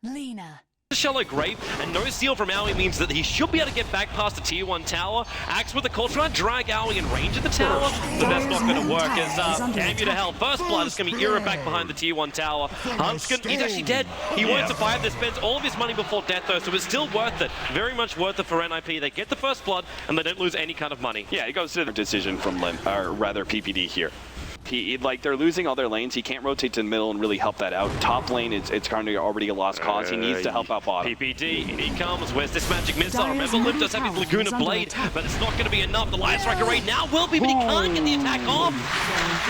Lena. Shallow grave, and no steal from Owie means that he should be able to get back past the tier 1 tower. Axe with the call, trying to drag Owie in range of the tower, but that's not going to work as Ambu to hell. First blood is going to be Ira back behind the tier 1 tower. Huntskin, he's actually dead. He won't survive this, spends all of his money before death though, so it's still worth it. Very much worth it for NIP. They get the first blood, and they don't lose any kind of money. Yeah, it goes to the decision from Limp, or rather PPD here. They're losing all their lanes. He can't rotate to the middle and really help that out. Top lane, it's kind of already a lost cause. He needs to help out bottom. PPD, in he comes. Where's this magic missile? Remember, Limp does have his Laguna Blade, but it's not going to be enough. The Light Strike Array now will be, but he can't get the attack off.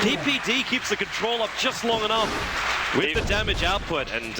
PPD keeps the control up just long enough with the damage output, and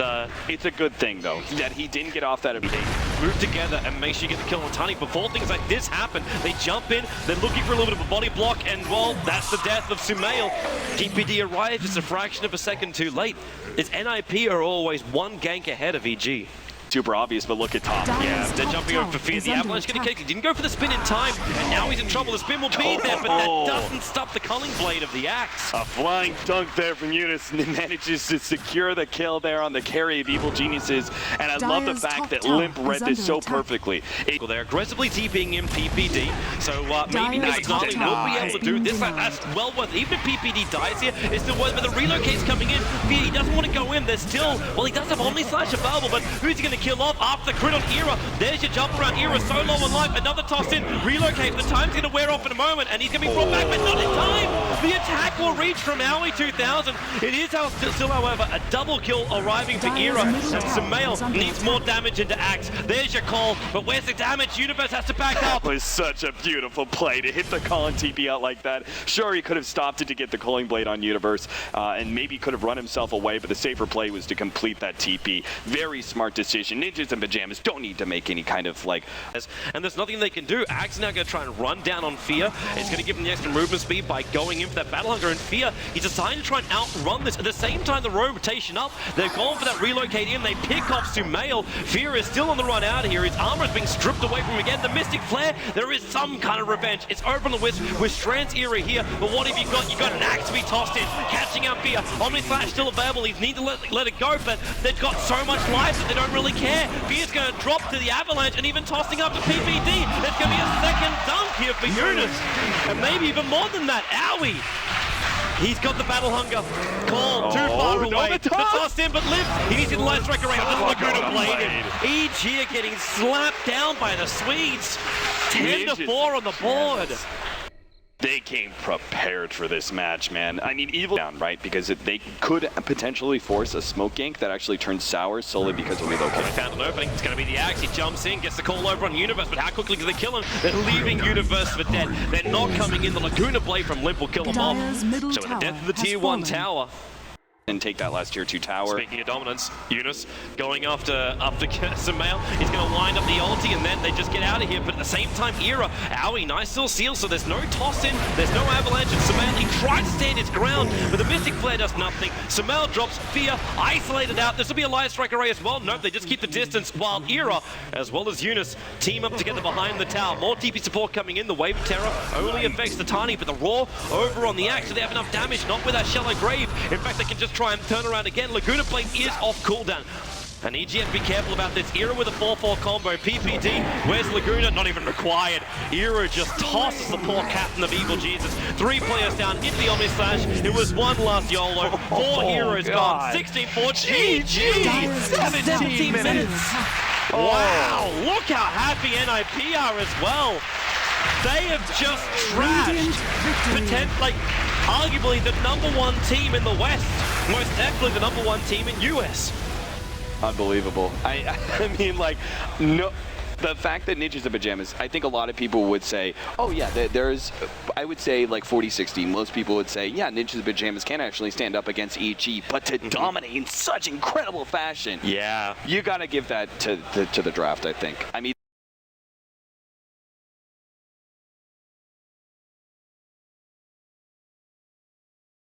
it's a good thing, though, that he didn't get off that immediately. Move together and make sure you get the kill on Tani. Before things like this happen, they jump in, they're looking for a little bit of a body block, and well, that's the death of Sumail. PPD arrives just a fraction of a second too late. It's NIP are always one gank ahead of EG. Super obvious, but look at top. Yeah, they're jumping over for fear. The Avalanche getting kicked. He didn't go for the spin in time, and now he's in trouble. The spin will be there, but that doesn't stop the culling blade of the Axe. A flying dunk there from Eunice, and manages to secure the kill there on the carry of Evil Geniuses. And I love the fact that Limp read this so perfectly. They're aggressively TPing in PPD, so maybe Nizali will be able to do this. That's well worth it. Even if PPD dies here, it's still worth it. But the relocate's coming in. He doesn't want to go in. There's still, well, he does have Omni Slash available, but who's he going to kill off after the crit on Ira? There's your jump around. Ira so low on life. Another toss in. Relocate. The time's going to wear off in a moment, and he's going to be brought back, but not in time. The attack will reach from Owie 2000. It is still, however, a double kill arriving for Ira, and Sumail needs more damage into Axe. There's your call, but where's the damage? Universe has to back up. That was such a beautiful play to hit the call and TP out like that. Sure, he could have stopped it to get the culling blade on Universe, and maybe could have run himself away, but the safer play was to complete that TP. Very smart decision. Ninjas-in-Pyjamas don't need to make any kind of and there's nothing they can do. Axe now going to try and run down on Fear. It's going to give him the extra movement speed by going in for that Battle Hunger, and Fear, he's deciding to try and outrun this. At the same time, the rotation up, they're going for that relocate in. They pick off Sumail. Fear is still on the run out here. His armor is being stripped away from him again. The Mystic Flare, there is some kind of revenge. It's over on the Wisp with Strand's Era here, but what have you got? You got an Axe to be tossed in, catching out Fear. Omni Slash still available. He needs to let it go, but they've got so much life that they don't really care. Fear's going to drop to the Avalanche and even tossing up to PPD. There's going to be a second dunk here for Eunice, and maybe even more than that. Owie! He's got the Battle Hunger. Call too far away. The toss in, but Liv, he needs to Light Strike around. Just Laguna Blade. EG are getting slapped down by the Swedes. 10-4 on the board. They came prepared for this match, man. I mean, Evil down, right? Because they could potentially force a smoke gank that actually turns sour solely because of relocate. They found an opening. It's going to be the Axe. He jumps in, gets the call over on Universe, but how quickly do they kill him? They're leaving Universe for dead. They're not coming in. The Laguna Blade from Limp will kill him off. So with the death of the tier 1 tower, and take that last tier 2 tower. Speaking of dominance, Eunice going after Sumail. He's going to wind up the ulti, and then they just get out of here. But at the same time, Ira, Owie, nice little seal, so there's no toss in, there's no avalanche, and Sumail, he tries to stand his ground, but the Mystic Flare does nothing. Sumail drops Fear, isolated out. This will be a Light Strike Array as well. Nope, they just keep the distance, while Ira, as well as Eunice, team up together behind the tower. More TP support coming in. The Wave of Terror only affects the Tiny, but the Raw over on the Axe, so they have enough damage, not with that Shallow Grave. In fact, they can just try and turn around again. Laguna Blade is off cooldown. And EG has to be careful about this. Ira with a 4-4 combo. PPD, where's Laguna? Not even required. Ira just tosses the poor captain of Evil Jesus. 3 players down into the Omni Slash. It was one last YOLO. 4 heroes gone. 16-4. GG! 17 minutes. Wow, look how happy NIP are as well. They have just trashed, arguably the #1 team in the West. Most definitely the #1 team in US. Unbelievable. I mean, no. The fact that Ninjas-in-Pyjamas, I think a lot of people would say, oh yeah, there's, I would say 40-60. Most people would say, yeah, Ninjas-in-Pyjamas can actually stand up against EG, but to dominate in such incredible fashion, yeah, you got to give that to the draft, I think. I mean,